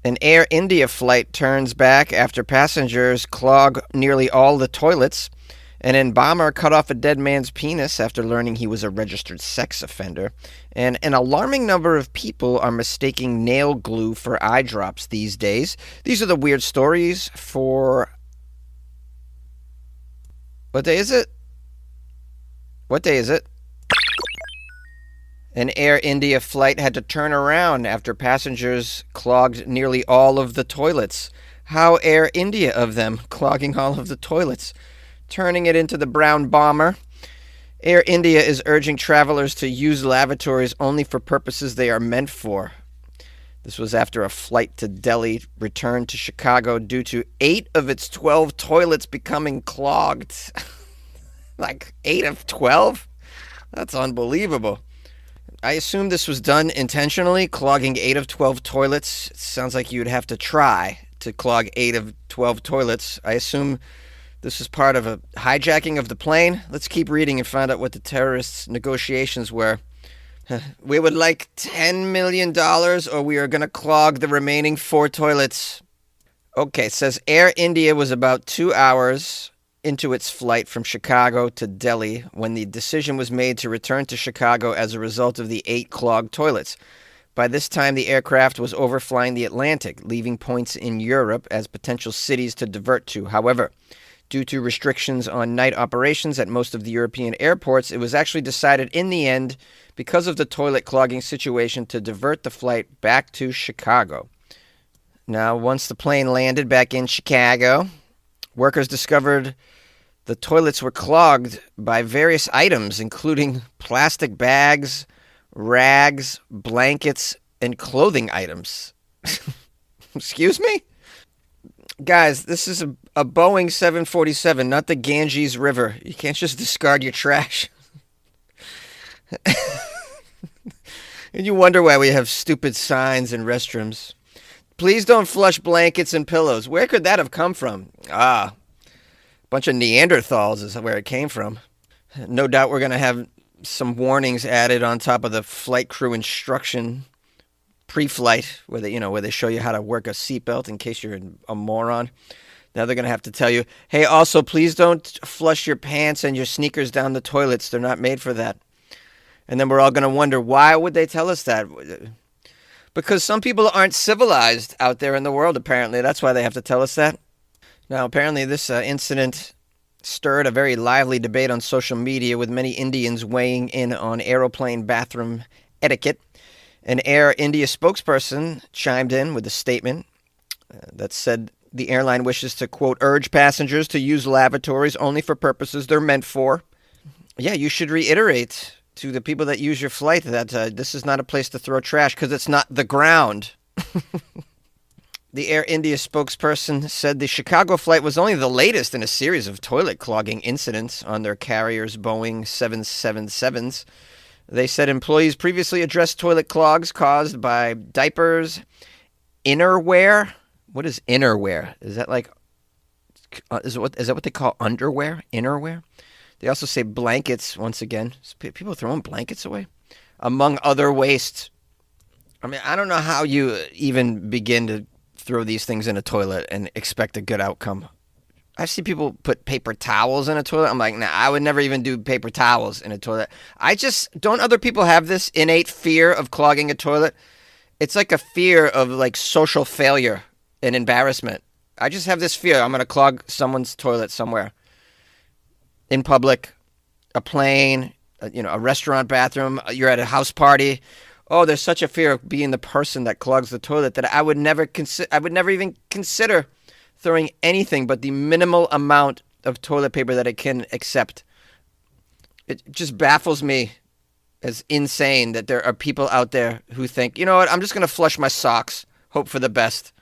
An Air India flight turns back after passengers clog nearly all the toilets. An embalmer cut off a dead man's penis after learning he was a registered sex offender. And an alarming number of people are mistaking nail glue for eye drops these days. These are the weird stories for. What day is it? What day is it? An Air India flight had to turn around after passengers clogged nearly all of the toilets. How Air India of them clogging all of the toilets? Turning it into the brown bomber. Air India is urging travelers to use lavatories only for purposes they are meant for. This was after a flight to Delhi returned to Chicago due to 8 of its 12 toilets becoming clogged. Like 8 of 12? That's unbelievable. I assume this was done intentionally, clogging 8 of 12 toilets. It sounds like you'd have to try to clog 8 of 12 toilets. I assume this is part of a hijacking of the plane. Let's keep reading and find out what the terrorists' negotiations were. We would like $10 million or we are going to clog the remaining 4 toilets. Okay, it says Air India was about 2 hours into its flight from Chicago to Delhi when the decision was made to return to Chicago as a result of the 8 clogged toilets. By this time, the aircraft was overflying the Atlantic, leaving points in Europe as potential cities to divert to. However, due to restrictions on night operations at most of the European airports, it was actually decided in the end, because of the toilet clogging situation, to divert the flight back to Chicago. Now, once the plane landed back in Chicago, workers discovered the toilets were clogged by various items, including plastic bags, rags, blankets, and clothing items. Excuse me? Guys, this is a Boeing 747, not the Ganges River. You can't just discard your trash. And you wonder why we have stupid signs in restrooms. Please don't flush blankets and pillows. Where could that have come from? A bunch of Neanderthals is where it came from. No doubt we're going to have some warnings added on top of the flight crew instruction pre-flight where they show you how to work a seatbelt in case you're a moron. Now they're going to have to tell you, hey, also, please don't flush your pants and your sneakers down the toilets. They're not made for that. And then we're all going to wonder, why would they tell us that? Because some people aren't civilized out there in the world, apparently. That's why they have to tell us that. Now, apparently this incident stirred a very lively debate on social media, with many Indians weighing in on aeroplane bathroom etiquette. An Air India spokesperson chimed in with a statement that said the airline wishes to, quote, urge passengers to use lavatories only for purposes they're meant for. Yeah, you should reiterate to the people that use your flight that this is not a place to throw trash because it's not the ground. The Air India spokesperson said the Chicago flight was only the latest in a series of toilet clogging incidents on their carrier's Boeing 777s. They said employees previously addressed toilet clogs caused by diapers, innerwear. What is innerwear? Is that like, is that what they call underwear? Innerwear? They also say blankets, once again. People throwing blankets away? Among other waste. I mean, I don't know how you even begin to throw these things in a toilet and expect a good outcome. I see people put paper towels in a toilet. I'm like, nah, I would never even do paper towels in a toilet. Don't other people have this innate fear of clogging a toilet? It's like a fear of like social failure and embarrassment. I just have this fear. I'm going to clog someone's toilet somewhere. In public, a plane, a restaurant bathroom, you're at a house party. Oh, there's such a fear of being the person that clogs the toilet that I would never even consider throwing anything but the minimal amount of toilet paper that I can accept. It just baffles me as insane that there are people out there who think, you know what, I'm just going to flush my socks, hope for the best.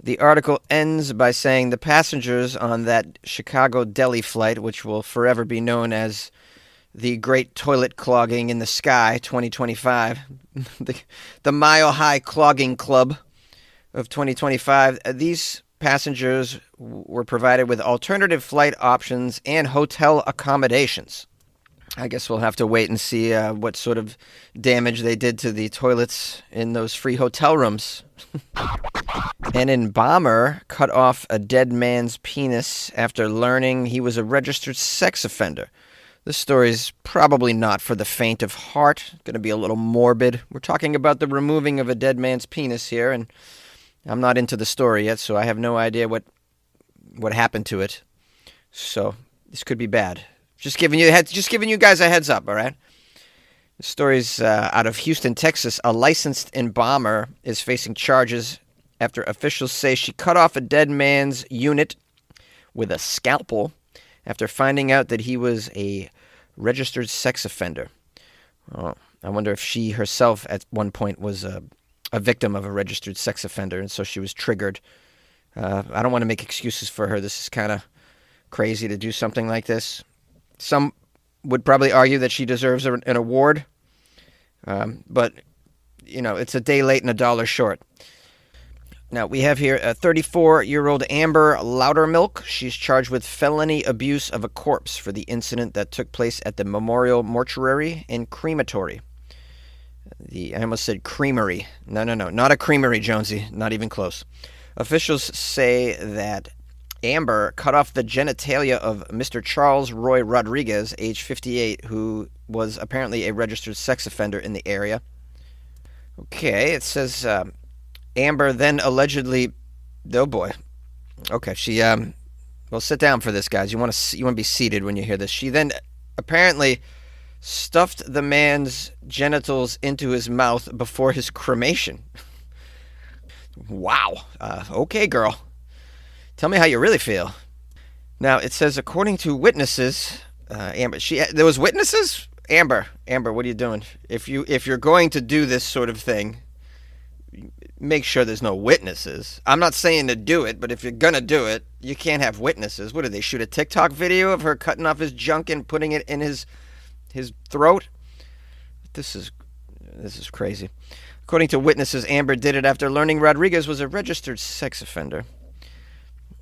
The article ends by saying the passengers on that Chicago-Delhi flight, which will forever be known as the Great Toilet Clogging in the Sky 2025, the Mile High Clogging Club of 2025, these passengers were provided with alternative flight options and hotel accommodations. I guess we'll have to wait and see what sort of damage they did to the toilets in those free hotel rooms. An embalmer cut off a dead man's penis after learning he was a registered sex offender. This story is probably not for the faint of heart. Going to be a little morbid. We're talking about the removing of a dead man's penis here, and I'm not into the story yet, so I have no idea what happened to it. So this could be bad. Just giving you guys a heads up, all right? The story's out of Houston, Texas. A licensed embalmer is facing charges after officials say she cut off a dead man's unit with a scalpel after finding out that he was a registered sex offender. Oh, I wonder if she herself at one point was a victim of a registered sex offender, and so she was triggered. I don't want to make excuses for her. This is kind of crazy to do something like this. Some would probably argue that she deserves an award, but, it's a day late and a dollar short. Now, we have here a 34-year-old Amber Loudermilk. She's charged with felony abuse of a corpse for the incident that took place at the Memorial Mortuary and Crematory. I almost said creamery. No, not a creamery, Jonesy. Not even close. Officials say that Amber cut off the genitalia of Mr. Charles Roy Rodriguez, age 58, who was apparently a registered sex offender in the area. Okay, it says Amber then allegedly, oh boy. Okay, she well, sit down for this, guys. You want to be seated when you hear this. She then apparently stuffed the man's genitals into his mouth before his cremation. Wow. Okay, girl. Tell me how you really feel. Now, it says, according to witnesses, Amber, there was witnesses? Amber, what are you doing? If you're going to do this sort of thing, make sure there's no witnesses. I'm not saying to do it, but if you're going to do it, you can't have witnesses. What, did they shoot a TikTok video of her cutting off his junk and putting it in his throat? This is crazy. According to witnesses, Amber did it after learning Rodriguez was a registered sex offender.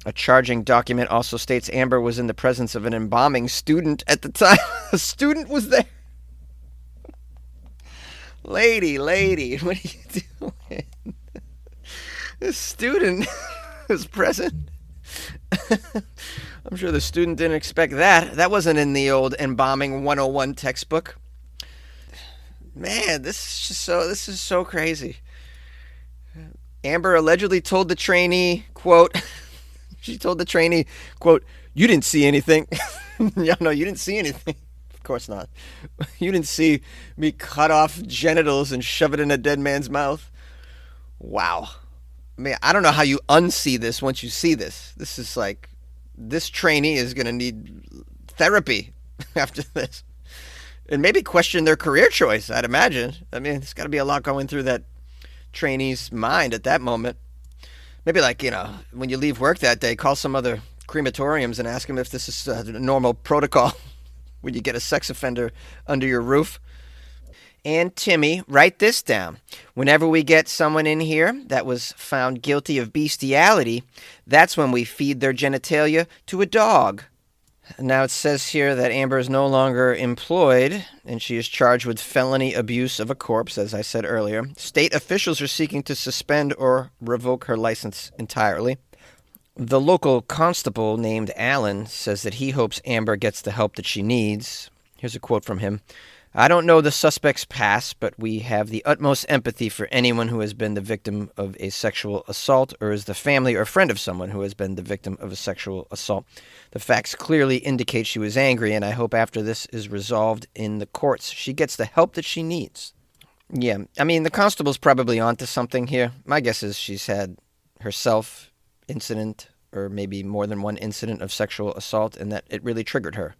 A charging document also states Amber was in the presence of an embalming student at the time. A student was there. Lady, what are you doing? This student was present. I'm sure the student didn't expect that. That wasn't in the old embalming 101 textbook. Man, this is so crazy. Amber allegedly told the trainee, quote, she told the trainee, quote, "You didn't see anything." Yeah, no, you didn't see anything. Of course not. You didn't see me cut off genitals and shove it in a dead man's mouth. Wow. I mean, I don't know how you unsee this once you see this. This is like, this trainee is going to need therapy after this. And maybe question their career choice, I'd imagine. I mean, there's got to be a lot going through that trainee's mind at that moment. Maybe like, when you leave work that day, call some other crematoriums and ask them if this is a normal protocol when you get a sex offender under your roof. And Timmy, write this down. Whenever we get someone in here that was found guilty of bestiality, that's when we feed their genitalia to a dog. Now it says here that Amber is no longer employed, and she is charged with felony abuse of a corpse, as I said earlier. State officials are seeking to suspend or revoke her license entirely. The local constable named Alan says that he hopes Amber gets the help that she needs. Here's a quote from him. "I don't know the suspect's past, but we have the utmost empathy for anyone who has been the victim of a sexual assault or is the family or friend of someone who has been the victim of a sexual assault. The facts clearly indicate she was angry, and I hope after this is resolved in the courts, she gets the help that she needs." Yeah, I mean, the constable's probably onto something here. My guess is she's had herself incident or maybe more than one incident of sexual assault and that it really triggered her.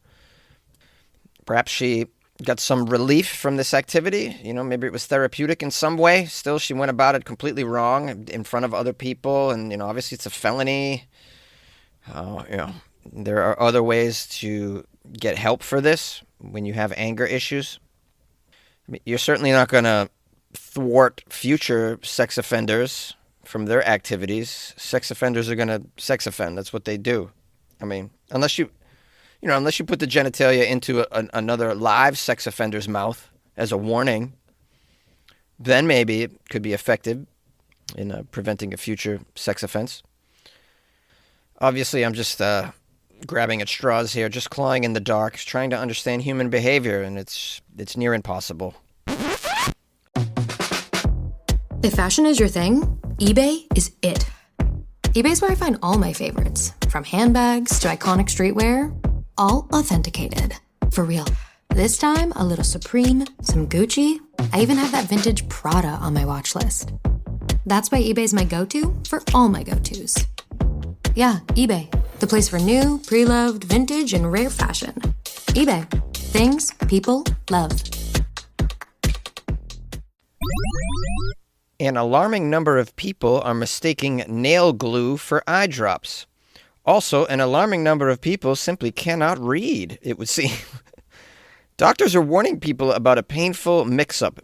Perhaps she got some relief from this activity. Maybe it was therapeutic in some way. Still, she went about it completely wrong in front of other people. And, obviously it's a felony. There are other ways to get help for this when you have anger issues. I mean, you're certainly not going to thwart future sex offenders from their activities. Sex offenders are going to sex offend. That's what they do. I mean, unless you put the genitalia into another live sex offender's mouth as a warning, then maybe it could be effective. in preventing a future sex offense. Obviously, I'm just grabbing at straws here, just clawing in the dark, trying to understand human behavior, and it's near impossible. If fashion is your thing, eBay is it. eBay's where I find all my favorites, from handbags to iconic streetwear, all authenticated. For real. This time, a little Supreme, some Gucci. I even have that vintage Prada on my watch list. That's why eBay's my go-to for all my go-tos. Yeah, eBay. The place for new, pre-loved, vintage, and rare fashion. eBay. Things people love. An alarming number of people are mistaking nail glue for eye drops. Also, an alarming number of people simply cannot read, it would seem. Doctors are warning people about a painful mix-up,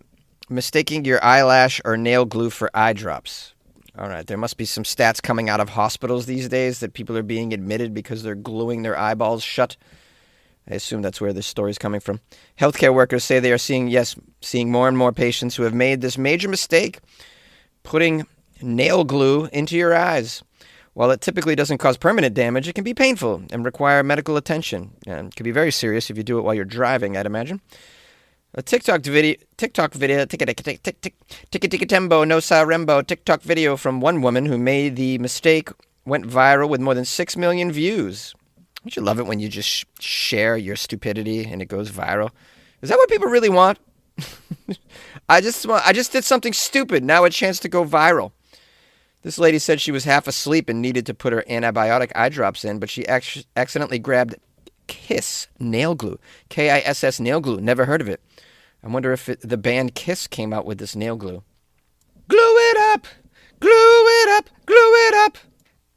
mistaking your eyelash or nail glue for eye drops. All right, there must be some stats coming out of hospitals these days that people are being admitted because they're gluing their eyeballs shut. I assume that's where this story is coming from. Healthcare workers say they are seeing more and more patients who have made this major mistake, putting nail glue into your eyes. While it typically doesn't cause permanent damage, it can be painful and require medical attention. And it can be very serious if you do it while you're driving, I'd imagine. A TikTok video, Ticka-ticka-tembo, no sa-rembo, TikTok video from one woman who made the mistake went viral with more than 6 million views. Don't you love it when you just share your stupidity and it goes viral? Is that what people really want? I just did something stupid. Now a chance to go viral. This lady said she was half asleep and needed to put her antibiotic eye drops in, but she accidentally grabbed Kiss nail glue. Kiss nail glue. Never heard of it. I wonder if the band Kiss came out with this nail glue. Glue it up! Glue it up! Glue it up!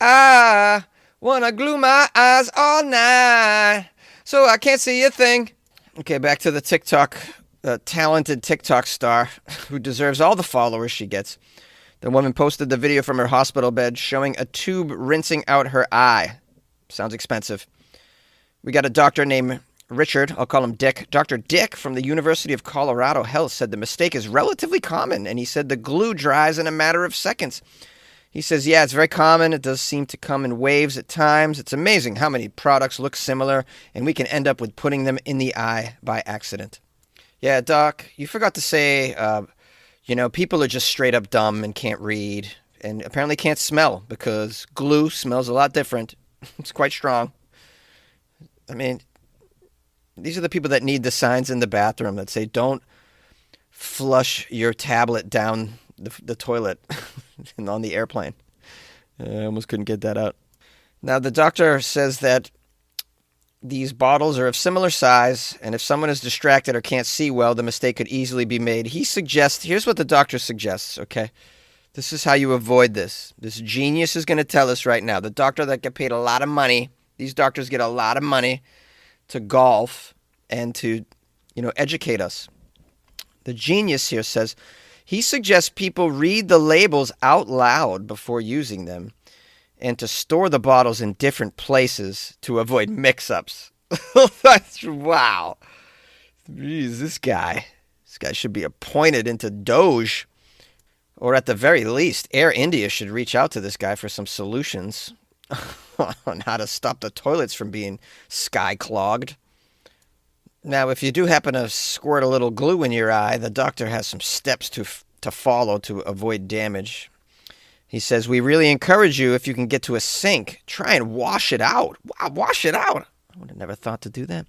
I wanna glue my eyes all night so I can't see a thing. Okay, back to the TikTok, talented TikTok star who deserves all the followers she gets. The woman posted the video from her hospital bed showing a tube rinsing out her eye. Sounds expensive. We got a doctor named Richard, I'll call him Dick. Dr. Dick from the University of Colorado Health said the mistake is relatively common, and he said the glue dries in a matter of seconds. He says, yeah, it's very common. It does seem to come in waves at times. It's amazing how many products look similar, and we can end up with putting them in the eye by accident. Yeah, Doc, you forgot to say, people are just straight up dumb and can't read, and apparently can't smell, because glue smells a lot different. It's quite strong. I mean, these are the people that need the signs in the bathroom that say, don't flush your tablet down the toilet and on the airplane. I almost couldn't get that out. Now, the doctor says that these bottles are of similar size, and if someone is distracted or can't see well, the mistake could easily be made. Here's what the doctor suggests, okay? This is how you avoid this. This genius is going to tell us right now. The doctor that get paid a lot of money, these doctors get a lot of money to golf and to, educate us. The genius here says he suggests people read the labels out loud before using them and to store the bottles in different places to avoid mix-ups. Wow. Jeez, this guy should be appointed into Doge. Or at the very least, Air India should reach out to this guy for some solutions on how to stop the toilets from being sky-clogged. Now, if you do happen to squirt a little glue in your eye, the doctor has some steps to follow to avoid damage. He says, we really encourage you, if you can get to a sink, try and wash it out. Wow, wash it out. I would have never thought to do that.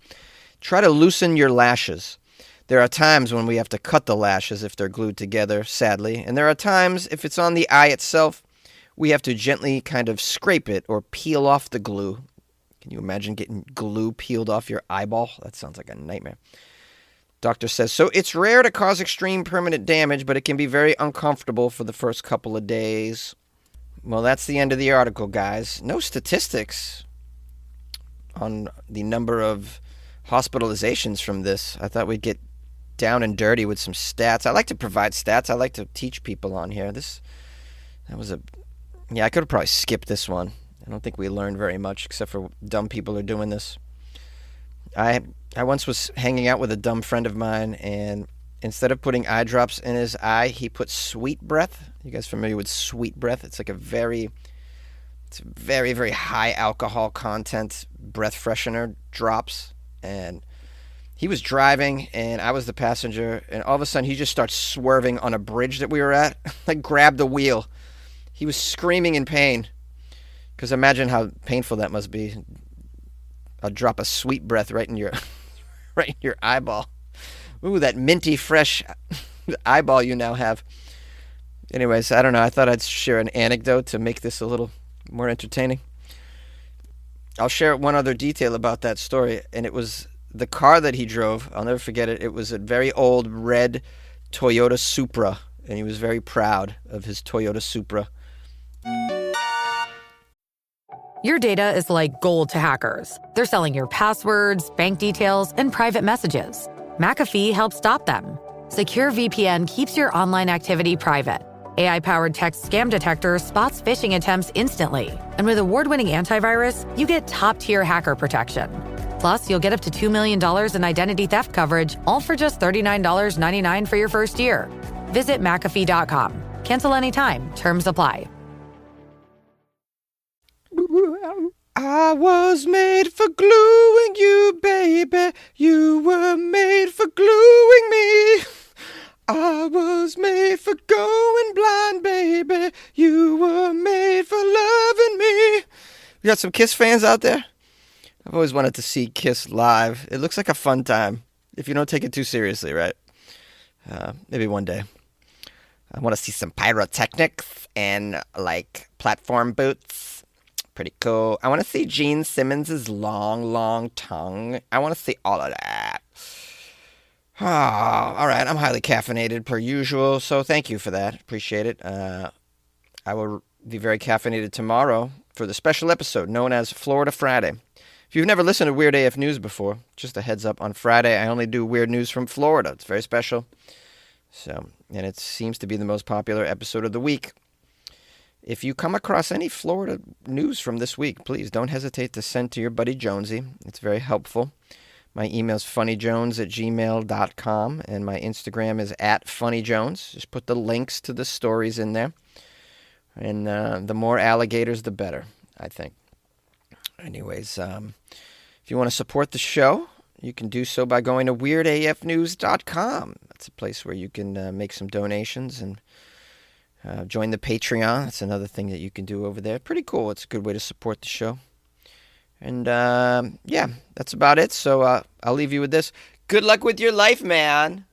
Try to loosen your lashes. There are times when we have to cut the lashes if they're glued together, sadly. And there are times, if it's on the eye itself, we have to gently kind of scrape it or peel off the glue. Can you imagine getting glue peeled off your eyeball? That sounds like a nightmare. Doctor says, so it's rare to cause extreme permanent damage, but it can be very uncomfortable for the first couple of days. Well, that's the end of the article, guys. No statistics on the number of hospitalizations from this. I thought we'd get down and dirty with some stats. I like to provide stats. I like to teach people on here. I could have probably skipped this one. I don't think we learned very much, except for dumb people are doing this. I once was hanging out with a dumb friend of mine, and instead of putting eye drops in his eye, he put Sweet Breath. You guys familiar with Sweet Breath? It's like it's very, very high alcohol content breath freshener drops. And he was driving, and I was the passenger, and all of a sudden he just starts swerving on a bridge that we were at, like grabbed the wheel. He was screaming in pain, because imagine how painful that must be. A drop of Sweet Breath right in your right in your eyeball. Ooh, that minty fresh eyeball you now have. Anyways, I don't know. I thought I'd share an anecdote to make this a little more entertaining. I'll share one other detail about that story, and it was the car that he drove. I'll never forget it. It was a very old red Toyota Supra, and he was very proud of his Toyota Supra. Your data is like gold to hackers. They're selling your passwords, bank details, and private messages. McAfee helps stop them. Secure VPN keeps your online activity private. AI-powered text scam detector spots phishing attempts instantly. And with award-winning antivirus, you get top-tier hacker protection. Plus, you'll get up to $2 million in identity theft coverage, all for just $39.99 for your first year. Visit McAfee.com. Cancel anytime. Terms apply. I was made for gluing you, baby. You were made for gluing me. I was made for going blind, baby. You were made for loving me. We got some Kiss fans out there? I've always wanted to see Kiss live. It looks like a fun time, if you don't take it too seriously, right? Maybe one day. I want to see some pyrotechnics and, like, platform boots. Pretty cool. I want to see Gene Simmons' long tongue. I want to see all of that. Oh, all right. I'm highly caffeinated per usual, so thank you for that. Appreciate it. I will be very caffeinated tomorrow for the special episode known as Florida Friday. If you've never listened to Weird AF News before, just a heads up, on Friday I only do weird news from Florida. It's very special. And it seems to be the most popular episode of the week. If you come across any Florida news from this week, please don't hesitate to send to your buddy Jonesy. It's very helpful. My email is funnyjones@gmail.com, and my Instagram is @funnyjones. Just put the links to the stories in there. And the more alligators, the better, I think. Anyways, if you want to support the show, you can do so by going to weirdafnews.com. That's a place where you can make some donations and join the Patreon. That's another thing that you can do over there. Pretty cool. It's a good way to support the show. And, yeah, that's about it. So I'll leave you with this. Good luck with your life, man.